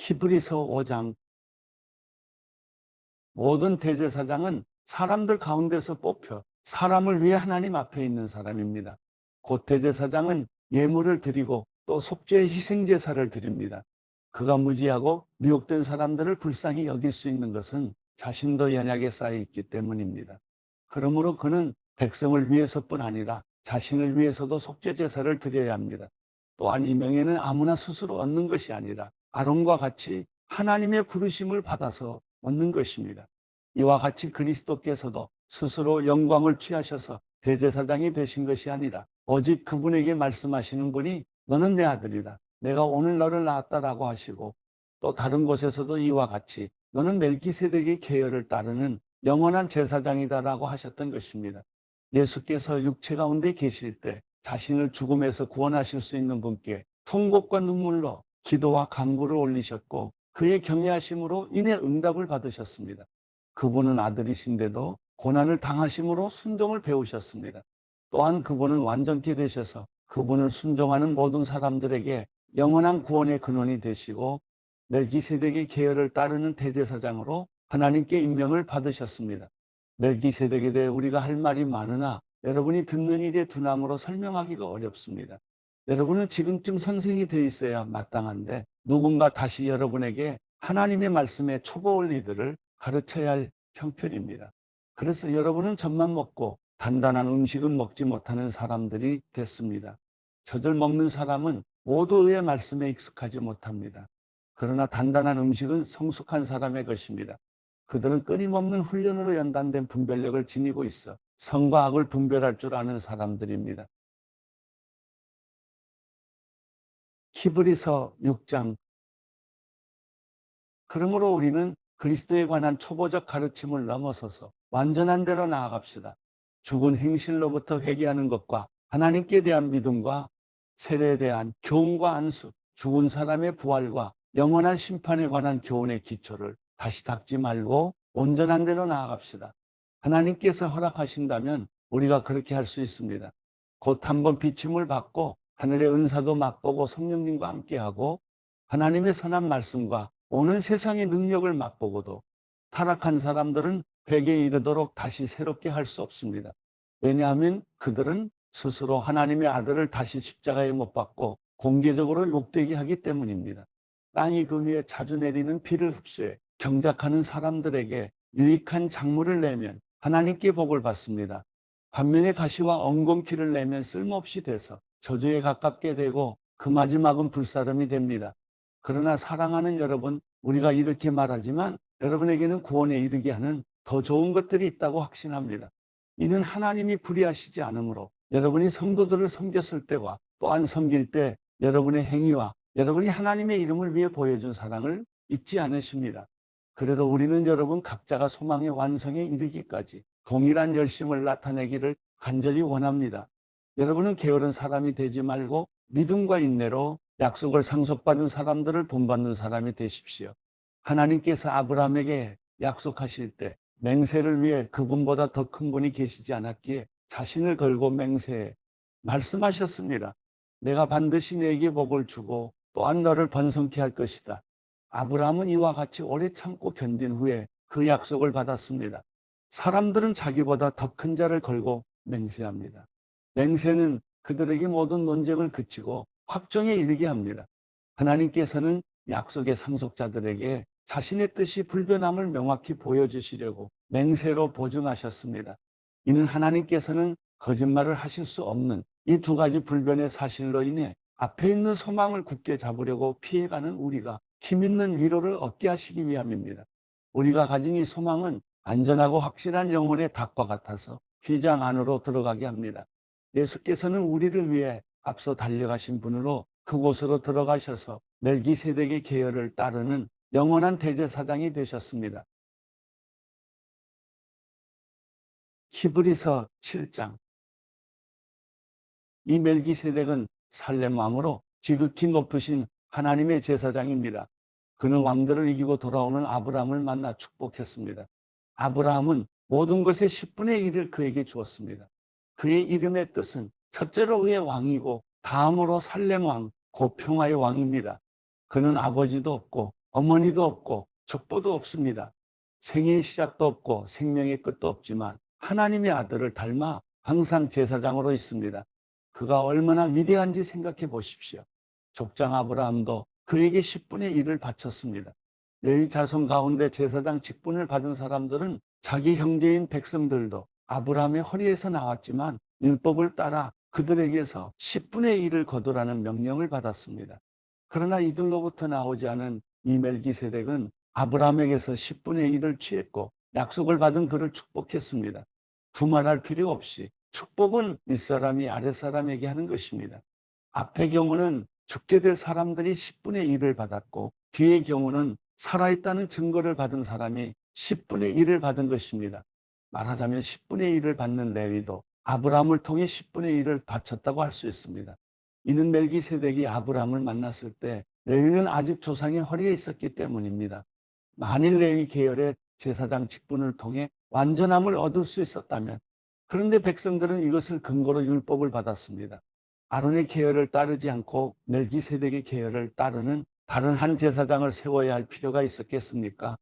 히브리서 5장. 모든 대제사장은 사람들 가운데서 뽑혀 사람을 위해 하나님 앞에 있는 사람입니다. 곧 대제사장은 예물을 드리고 또 속죄의 희생제사를 드립니다. 그가 무지하고 미혹된 사람들을 불쌍히 여길 수 있는 것은 자신도 연약에 쌓여 있기 때문입니다. 그러므로 그는 백성을 위해서뿐 아니라 자신을 위해서도 속죄제사를 드려야 합니다. 또한 이 명예는 아무나 스스로 얻는 것이 아니라 아론과 같이 하나님의 부르심을 받아서 얻는 것입니다. 이와 같이 그리스도께서도 스스로 영광을 취하셔서 대제사장이 되신 것이 아니라 오직 그분에게 말씀하시는 분이 너는 내 아들이다, 내가 오늘 너를 낳았다라고 하시고, 또 다른 곳에서도 이와 같이 너는 멜기세덱의 계열을 따르는 영원한 제사장이다라고 하셨던 것입니다. 예수께서 육체 가운데 계실 때 자신을 죽음에서 구원하실 수 있는 분께 통곡과 눈물로 기도와 간구를 올리셨고, 그의 경외하심으로 인해 응답을 받으셨습니다. 그분은 아들이신데도 고난을 당하심으로 순종을 배우셨습니다. 또한 그분은 완전케 되셔서 그분을 순종하는 모든 사람들에게 영원한 구원의 근원이 되시고, 멜기세덱의 계열을 따르는 대제사장으로 하나님께 임명을 받으셨습니다. 멜기세덱에 대해 우리가 할 말이 많으나 여러분이 듣는 일에 둔함으로 설명하기가 어렵습니다. 여러분은 지금쯤 선생이 돼 있어야 마땅한데 누군가 다시 여러분에게 하나님의 말씀의 초보 원리들을 가르쳐야 할 형편입니다. 그래서 여러분은 젖만 먹고 단단한 음식은 먹지 못하는 사람들이 됐습니다. 젖을 먹는 사람은 모두 의의 말씀에 익숙하지 못합니다. 그러나 단단한 음식은 성숙한 사람의 것입니다. 그들은 끊임없는 훈련으로 연단된 분별력을 지니고 있어 선과 악을 분별할 줄 아는 사람들입니다. 히브리서 6장. 그러므로 우리는 그리스도에 관한 초보적 가르침을 넘어서서 완전한 대로 나아갑시다. 죽은 행실로부터 회개하는 것과 하나님께 대한 믿음과 세례에 대한 교훈과 안수, 죽은 사람의 부활과 영원한 심판에 관한 교훈의 기초를 다시 닦지 말고 온전한 대로 나아갑시다. 하나님께서 허락하신다면 우리가 그렇게 할 수 있습니다. 곧 한번 비침을 받고 하늘의 은사도 맛보고 성령님과 함께하고 하나님의 선한 말씀과 오는 세상의 능력을 맛보고도 타락한 사람들은 회개에 이르도록 다시 새롭게 할 수 없습니다. 왜냐하면 그들은 스스로 하나님의 아들을 다시 십자가에 못 박고 공개적으로 욕되게 하기 때문입니다. 땅이 그 위에 자주 내리는 비를 흡수해 경작하는 사람들에게 유익한 작물을 내면 하나님께 복을 받습니다. 반면에 가시와 엉겅퀴를 내면 쓸모없이 돼서 저주에 가깝게 되고 그 마지막은 불사름이 됩니다. 그러나 사랑하는 여러분, 우리가 이렇게 말하지만 여러분에게는 구원에 이르게 하는 더 좋은 것들이 있다고 확신합니다. 이는 하나님이 불의하시지 않으므로 여러분이 성도들을 섬겼을 때와 또한 섬길 때 여러분의 행위와 여러분이 하나님의 이름을 위해 보여준 사랑을 잊지 않으십니다. 그래도 우리는 여러분 각자가 소망의 완성에 이르기까지 동일한 열심을 나타내기를 간절히 원합니다. 여러분은 게으른 사람이 되지 말고 믿음과 인내로 약속을 상속받은 사람들을 본받는 사람이 되십시오. 하나님께서 아브라함에게 약속하실 때 맹세를 위해 그분보다 더 큰 분이 계시지 않았기에 자신을 걸고 맹세해 말씀하셨습니다. 내가 반드시 네게 복을 주고 또한 너를 번성케 할 것이다. 아브라함은 이와 같이 오래 참고 견딘 후에 그 약속을 받았습니다. 사람들은 자기보다 더 큰 자를 걸고 맹세합니다. 맹세는 그들에게 모든 논쟁을 그치고 확정에 이르게 합니다. 하나님께서는 약속의 상속자들에게 자신의 뜻이 불변함을 명확히 보여주시려고 맹세로 보증하셨습니다. 이는 하나님께서는 거짓말을 하실 수 없는 이 두 가지 불변의 사실로 인해 앞에 있는 소망을 굳게 잡으려고 피해가는 우리가 힘있는 위로를 얻게 하시기 위함입니다. 우리가 가진 이 소망은 안전하고 확실한 영혼의 닭과 같아서 휘장 안으로 들어가게 합니다. 예수께서는 우리를 위해 앞서 달려가신 분으로 그곳으로 들어가셔서 멜기세덱의 계열을 따르는 영원한 대제사장이 되셨습니다. 히브리서 7장. 이 멜기세덱은 살렘 왕으로 지극히 높으신 하나님의 제사장입니다. 그는 왕들을 이기고 돌아오는 아브라함을 만나 축복했습니다. 아브라함은 모든 것의 10분의 1을 그에게 주었습니다. 그의 이름의 뜻은 첫째로 의의 왕이고 다음으로 살렘 왕, 곧 평화의 왕입니다. 그는 아버지도 없고 어머니도 없고 족보도 없습니다. 생의 시작도 없고 생명의 끝도 없지만 하나님의 아들을 닮아 항상 제사장으로 있습니다. 그가 얼마나 위대한지 생각해 보십시오. 족장 아브라함도 그에게 10분의 1을 바쳤습니다. 레위 자손 가운데 제사장 직분을 받은 사람들은 자기 형제인 백성들도 아브라함의 허리에서 나왔지만 율법을 따라 그들에게서 10분의 1을 거두라는 명령을 받았습니다. 그러나 이들로부터 나오지 않은 이 멜기세덱은 아브라함에게서 10분의 1을 취했고 약속을 받은 그를 축복했습니다. 두말할 필요 없이 축복은 윗사람이 아랫사람에게 하는 것입니다. 앞의 경우는 죽게 될 사람들이 10분의 1을 받았고 뒤의 경우는 살아있다는 증거를 받은 사람이 10분의 1을 받은 것입니다. 말하자면 10분의 1을 받는 레위도 아브라함을 통해 10분의 1을 바쳤다고 할 수 있습니다. 이는 멜기세덱이 아브라함을 만났을 때 레위는 아직 조상의 허리에 있었기 때문입니다. 만일 레위 계열의 제사장 직분을 통해 완전함을 얻을 수 있었다면, 그런데 백성들은 이것을 근거로 율법을 받았습니다. 아론의 계열을 따르지 않고 멜기세덱의 계열을 따르는 다른 한 제사장을 세워야 할 필요가 있었겠습니까?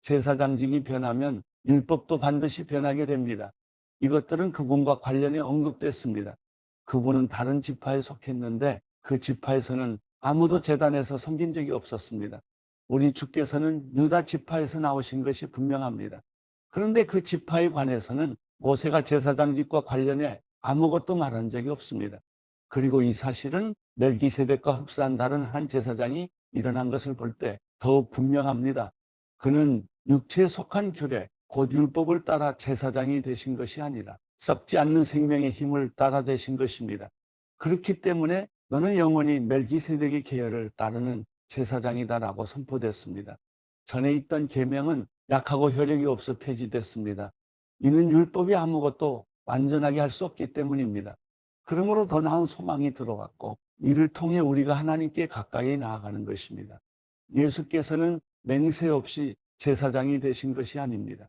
제사장직이 변하면 율법도 반드시 변하게 됩니다. 이것들은 그분과 관련해 언급됐습니다. 그분은 다른 지파에 속했는데 그 지파에서는 아무도 제단에서 섬긴 적이 없었습니다. 우리 주께서는 유다 지파에서 나오신 것이 분명합니다. 그런데 그 지파에 관해서는 모세가 제사장직과 관련해 아무것도 말한 적이 없습니다. 그리고 이 사실은 멜기세덱과 흡사한 다른 한 제사장이 일어난 것을 볼 때 더욱 분명합니다. 그는 육체에 속한 규례, 곧 율법을 따라 제사장이 되신 것이 아니라 썩지 않는 생명의 힘을 따라 되신 것입니다. 그렇기 때문에 너는 영원히 멜기세덱의 계열을 따르는 제사장이다라고 선포됐습니다. 전에 있던 계명은 약하고 효력이 없어 폐지됐습니다. 이는 율법이 아무것도 완전하게 할 수 없기 때문입니다. 그러므로 더 나은 소망이 들어왔고 이를 통해 우리가 하나님께 가까이 나아가는 것입니다. 예수께서는 맹세 없이 제사장이 되신 것이 아닙니다.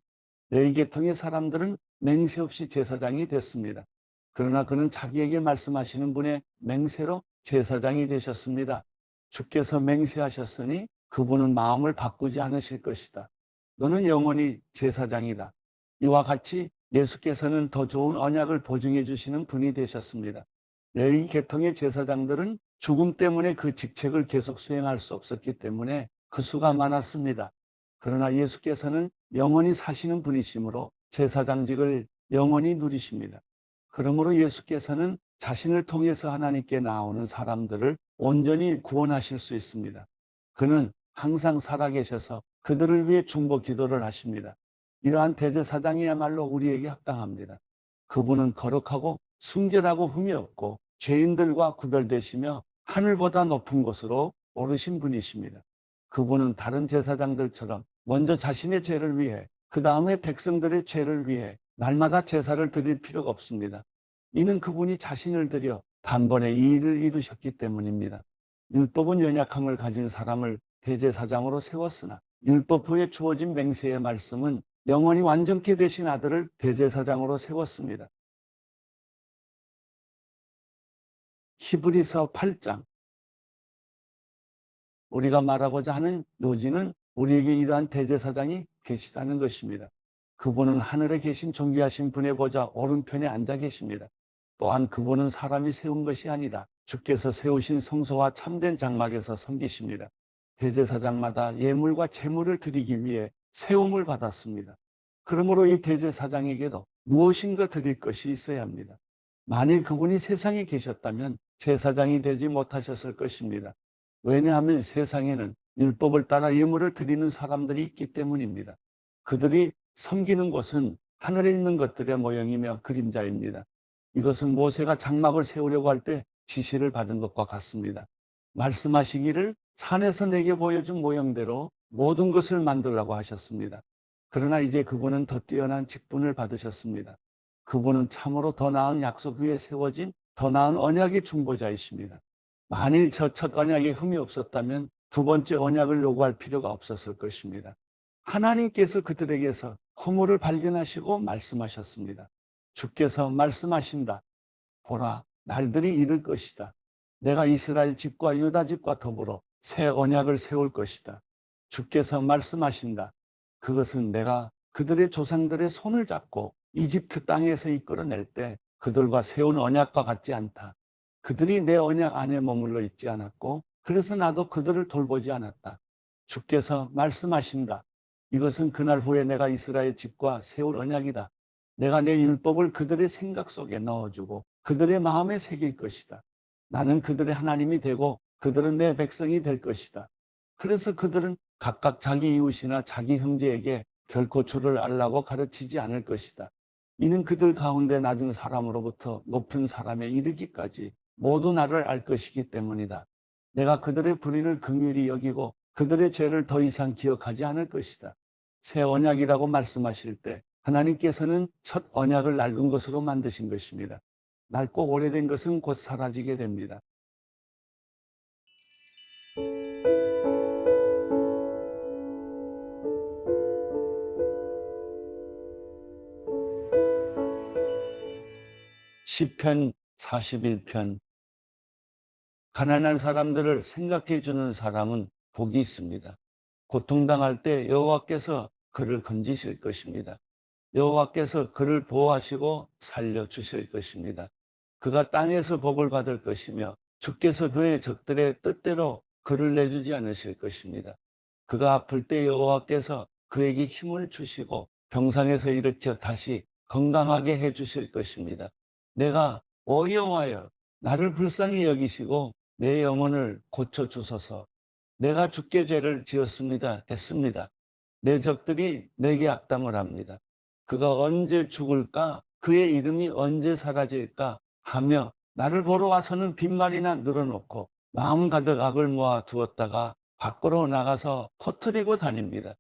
레위 계통의 사람들은 맹세 없이 제사장이 됐습니다. 그러나 그는 자기에게 말씀하시는 분의 맹세로 제사장이 되셨습니다. 주께서 맹세하셨으니 그분은 마음을 바꾸지 않으실 것이다. 너는 영원히 제사장이다. 이와 같이 예수께서는 더 좋은 언약을 보증해 주시는 분이 되셨습니다. 레위 계통의 제사장들은 죽음 때문에 그 직책을 계속 수행할 수 없었기 때문에 그 수가 많았습니다. 그러나 예수께서는 영원히 사시는 분이시므로 제사장직을 영원히 누리십니다. 그러므로 예수께서는 자신을 통해서 하나님께 나오는 사람들을 온전히 구원하실 수 있습니다. 그는 항상 살아계셔서 그들을 위해 중보 기도를 하십니다. 이러한 대제사장이야말로 우리에게 합당합니다. 그분은 거룩하고 순결하고 흠이 없고 죄인들과 구별되시며 하늘보다 높은 곳으로 오르신 분이십니다. 그분은 다른 제사장들처럼 먼저 자신의 죄를 위해 그 다음에 백성들의 죄를 위해 날마다 제사를 드릴 필요가 없습니다. 이는 그분이 자신을 들여 단번에 이 일을 이루셨기 때문입니다. 율법은 연약함을 가진 사람을 대제사장으로 세웠으나 율법 후에 주어진 맹세의 말씀은 영원히 완전케 되신 아들을 대제사장으로 세웠습니다. 히브리서 8장. 우리가 말하고자 하는 요지는 우리에게 이러한 대제사장이 계시다는 것입니다. 그분은 하늘에 계신 존귀하신 분의 보좌 오른편에 앉아 계십니다. 또한 그분은 사람이 세운 것이 아니라 주께서 세우신 성소와 참된 장막에서 섬기십니다. 대제사장마다 예물과 제물을 드리기 위해 세움을 받았습니다. 그러므로 이 대제사장에게도 무엇인가 드릴 것이 있어야 합니다. 만일 그분이 세상에 계셨다면 제사장이 되지 못하셨을 것입니다. 왜냐하면 세상에는 율법을 따라 예물을 드리는 사람들이 있기 때문입니다. 그들이 섬기는 곳은 하늘에 있는 것들의 모형이며 그림자입니다. 이것은 모세가 장막을 세우려고 할 때 지시를 받은 것과 같습니다. 말씀하시기를 산에서 내게 보여준 모형대로 모든 것을 만들라고 하셨습니다. 그러나 이제 그분은 더 뛰어난 직분을 받으셨습니다. 그분은 참으로 더 나은 약속 위에 세워진 더 나은 언약의 중보자이십니다. 만일 저 첫 언약에 흠이 없었다면 두 번째 언약을 요구할 필요가 없었을 것입니다. 하나님께서 그들에게서 허물을 발견하시고 말씀하셨습니다. 주께서 말씀하신다. 보라, 날들이 이를 것이다. 내가 이스라엘 집과 유다 집과 더불어 새 언약을 세울 것이다. 주께서 말씀하신다. 그것은 내가 그들의 조상들의 손을 잡고 이집트 땅에서 이끌어낼 때 그들과 세운 언약과 같지 않다. 그들이 내 언약 안에 머물러 있지 않았고 그래서 나도 그들을 돌보지 않았다. 주께서 말씀하신다. 이것은 그날 후에 내가 이스라엘 집과 세울 언약이다. 내가 내 율법을 그들의 생각 속에 넣어주고 그들의 마음에 새길 것이다. 나는 그들의 하나님이 되고 그들은 내 백성이 될 것이다. 그래서 그들은 각각 자기 이웃이나 자기 형제에게 결코 주를 알라고 가르치지 않을 것이다. 이는 그들 가운데 낮은 사람으로부터 높은 사람에 이르기까지 모두 나를 알 것이기 때문이다. 내가 그들의 불의를 긍휼히 여기고 그들의 죄를 더 이상 기억하지 않을 것이다. 새 언약이라고 말씀하실 때 하나님께서는 첫 언약을 낡은 것으로 만드신 것입니다. 낡고 오래된 것은 곧 사라지게 됩니다. 시편 41편. 가난한 사람들을 생각해 주는 사람은 복이 있습니다. 고통당할 때 여호와께서 그를 건지실 것입니다. 여호와께서 그를 보호하시고 살려주실 것입니다. 그가 땅에서 복을 받을 것이며 주께서 그의 적들의 뜻대로 그를 내주지 않으실 것입니다. 그가 아플 때 여호와께서 그에게 힘을 주시고 병상에서 일으켜 다시 건강하게 해주실 것입니다. 내가 여호와여 나를 불쌍히 여기시고 내 영혼을 고쳐주소서. 내가 주께 죄를 지었습니다 했습니다. 내 적들이 내게 악담을 합니다. 그가 언제 죽을까? 그의 이름이 언제 사라질까? 하며 나를 보러 와서는 빈말이나 늘어놓고 마음 가득 악을 모아 두었다가 밖으로 나가서 퍼뜨리고 다닙니다.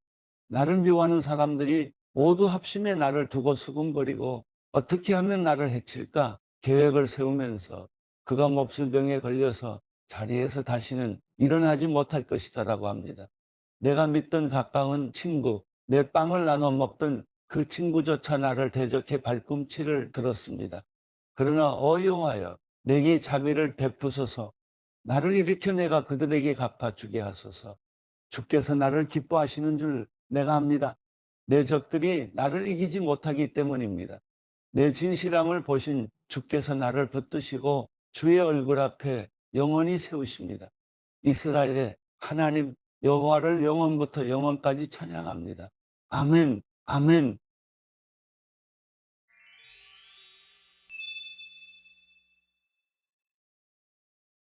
나를 미워하는 사람들이 모두 합심해 나를 두고 수군거리고 어떻게 하면 나를 해칠까 계획을 세우면서 그가 몹쓸 병에 걸려서 자리에서 다시는 일어나지 못할 것이다라고 합니다. 내가 믿던 가까운 친구, 내 빵을 나눠 먹던 그 친구조차 나를 대적해 발꿈치를 들었습니다. 그러나 여호와여 내게 자비를 베푸소서. 나를 일으켜 내가 그들에게 갚아주게 하소서. 주께서 나를 기뻐하시는 줄 내가 압니다. 내 적들이 나를 이기지 못하기 때문입니다. 내 진실함을 보신 주께서 나를 붙드시고 주의 얼굴 앞에 영원히 세우십니다. 이스라엘의 하나님 여호와를 영원부터 영원까지 찬양합니다. 아멘, 아멘.